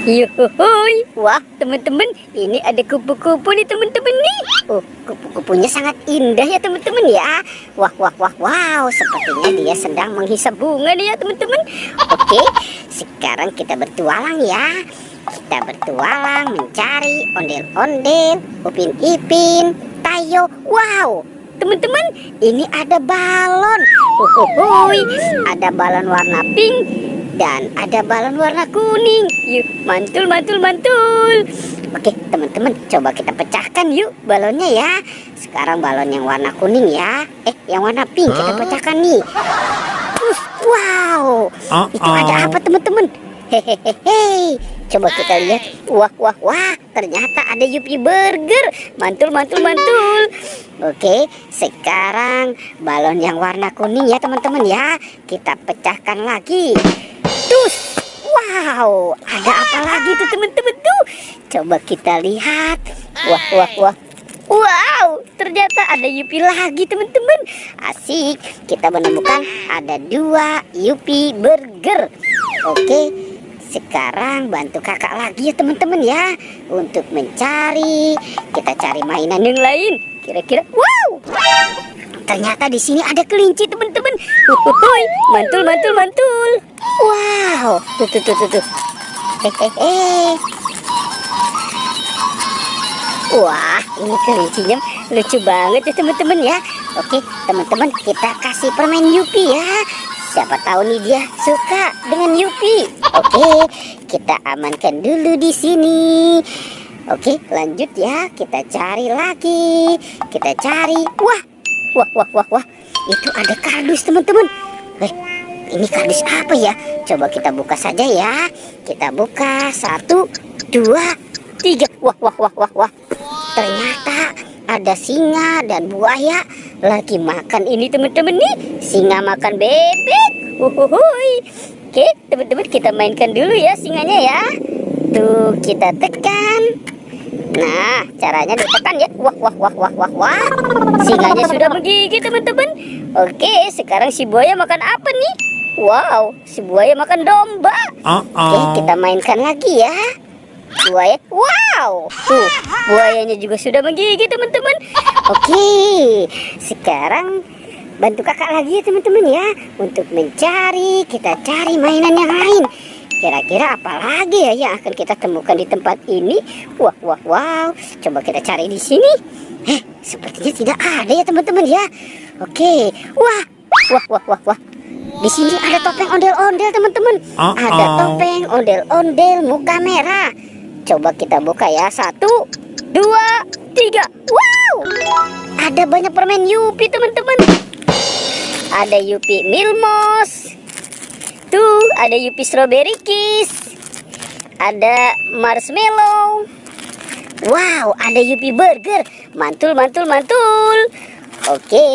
Yuhuy, wah teman-teman, ini ada kupu-kupu nih teman-teman nih. Oh, kupu-kupunya sangat indah ya teman-teman ya. Wah, wah, wah, wow, sepertinya dia sedang menghisap bunga nih ya teman-teman. Oke, sekarang kita bertualang ya. Kita bertualang mencari ondel-ondel, Upin Ipin, Tayo. Wow, teman-teman, ini ada balon. Uhuhuy, ada balon warna pink dan ada balon warna kuning. Yuk, mantul, mantul, mantul. Oke, teman-teman, coba kita pecahkan yuk balonnya ya. Sekarang balon yang warna kuning ya. Yang warna pink kita pecahkan nih. Wow, itu ada apa teman-teman? Hehehe, coba kita lihat. Wah, wah, wah, ternyata ada Yupi Burger. Mantul, mantul, mantul. Oke, sekarang balon yang warna kuning ya teman-teman ya. Kita pecahkan lagi. Terus, wow, ada apa lagi tuh teman-teman tuh? Coba kita lihat. Wah, wah, wah. Wow, ternyata ada Yupi lagi teman-teman. Asik, kita menemukan ada 2 Yupi Burger. Oke, sekarang bantu kakak lagi ya teman-teman ya, untuk mencari. Kita cari mainan yang lain. Kira-kira, wow, ternyata di sini ada kelinci teman-teman. Mantul, mantul, mantul. Wow, tuh. Hehehe. Wah, ini kelincinya lucu banget ya teman-teman ya. Oke, teman-teman, kita kasih permen Yupi ya. Siapa tahu nih dia suka dengan Yupi. Oke, kita amankan dulu di sini. Oke, lanjut ya. Kita cari lagi. Kita cari. Wah, wah, wah, wah, wah. Itu ada kardus teman-teman. Ini kardus apa ya? Coba kita buka saja ya. Kita buka 1, 2, 3. Wah, wah, wah, wah, wah. Ternyata ada singa dan buaya lagi makan ini teman-teman nih. Singa makan bebek. Uhuhuy. Oke, teman-teman, kita mainkan dulu ya singanya ya. Tuh, kita tekan. Nah, caranya ditekan ya. Wah, wah, wah, wah, wah, wah. Singanya sudah menggigit teman-teman. Oke, sekarang si buaya makan apa nih? Wow, si buaya makan domba. Oke, kita mainkan lagi ya. Buaya, wow, tuh buayanya juga sudah menggigit teman-teman. Oke, sekarang bantu kakak lagi ya teman-teman ya, untuk mencari. Kita cari mainan yang lain. Kira-kira apa lagi ya yang akan kita temukan di tempat ini? Wah, wah, wow. Coba kita cari di sini. Sepertinya tidak ada ya teman-teman ya. Oke, wah, wah, wah, wah, wah. Di sini ada topeng ondel-ondel teman-teman. Ada topeng ondel-ondel muka merah. Coba kita buka ya. 1, 2, 3. Wow, ada banyak permen Yupi teman-teman. Ada Yupi Milmos. Tuh, ada Yupi Strawberry Kiss. Ada marshmallow. Wow, ada Yupi Burger. Mantul, mantul, mantul. Oke,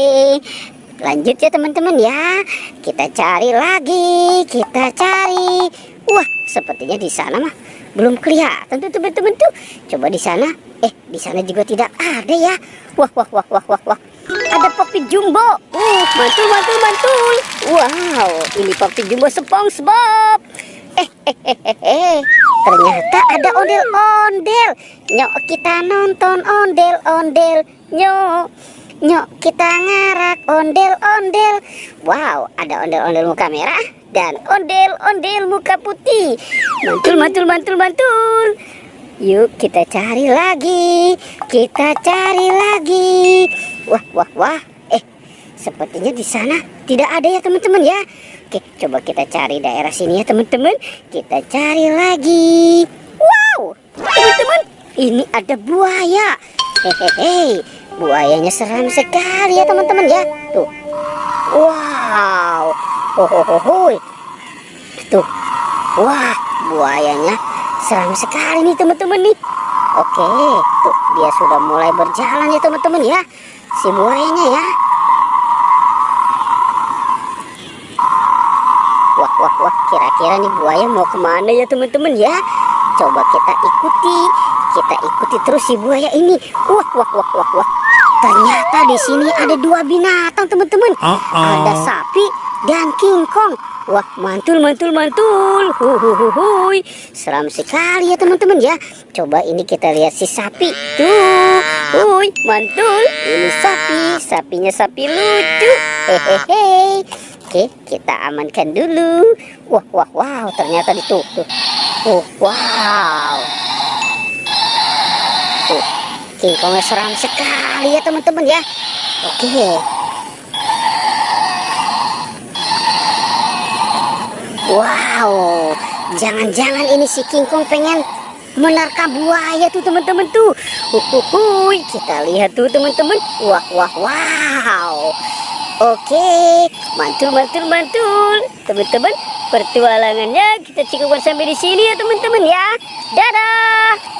lanjut ya teman-teman ya. Kita cari lagi. Kita cari. Wah, sepertinya di sana mah belum kelihatan tuh teman-teman tuh. Coba di sana. Di sana juga tidak ada ya. Wah, wah, wah, wah, wah, wah. Ada Poppy Jumbo. Mantul, mantul, mantul. Wow, ini Poppy Jumbo SpongeBob. Ternyata ada ondel-ondel. Nyok, kita nonton ondel-ondel. Nyok, kita ngarak ondel-ondel. Wow, ada ondel-ondel muka merah dan ondel-ondel muka putih. Mantul, mantul, mantul, mantul. Yuk kita cari lagi. Kita cari lagi. Wah, wah, wah. Sepertinya di sana tidak ada ya teman-teman ya. Oke, coba kita cari daerah sini ya teman-teman. Kita cari lagi. Wow, teman-teman, ini ada buaya. Hehehe, buayanya seram sekali ya teman-teman ya. Tuh. Wow. Hohohohoi. Tuh. Wah, buayanya seram sekali nih teman-teman nih. Oke, tuh dia sudah mulai berjalan ya teman-teman ya. Si buayanya ya. Wah, wah, wah, kira-kira nih buaya mau kemana ya teman-teman ya. Coba kita ikuti terus si buaya ini. Wah, wah, wah, wah, wah. Ternyata di sini ada 2 binatang teman-teman. Ada sapi dan King Kong. Wah, mantul, mantul, mantul. Huhuhuhui. Seram sekali ya teman-teman ya. Coba ini kita lihat si sapi. Tuh, hui, mantul. Ini sapi, sapinya sapi lucu. Hehehe. Oke, kita amankan dulu. Wah, wah, wow. Ternyata tuh. Wow. King Kongnya seram sekali ya teman-teman ya. Oke. Wow, jangan-jangan ini si King Kong pengen menerkam buaya tuh teman-teman tuh. Kita lihat tuh teman-teman. Wah, wah, wow. Oke, mantul, mantul, mantul. Teman-teman, pertualangannya kita cukupkan sampai di sini ya teman-teman ya. Dadah.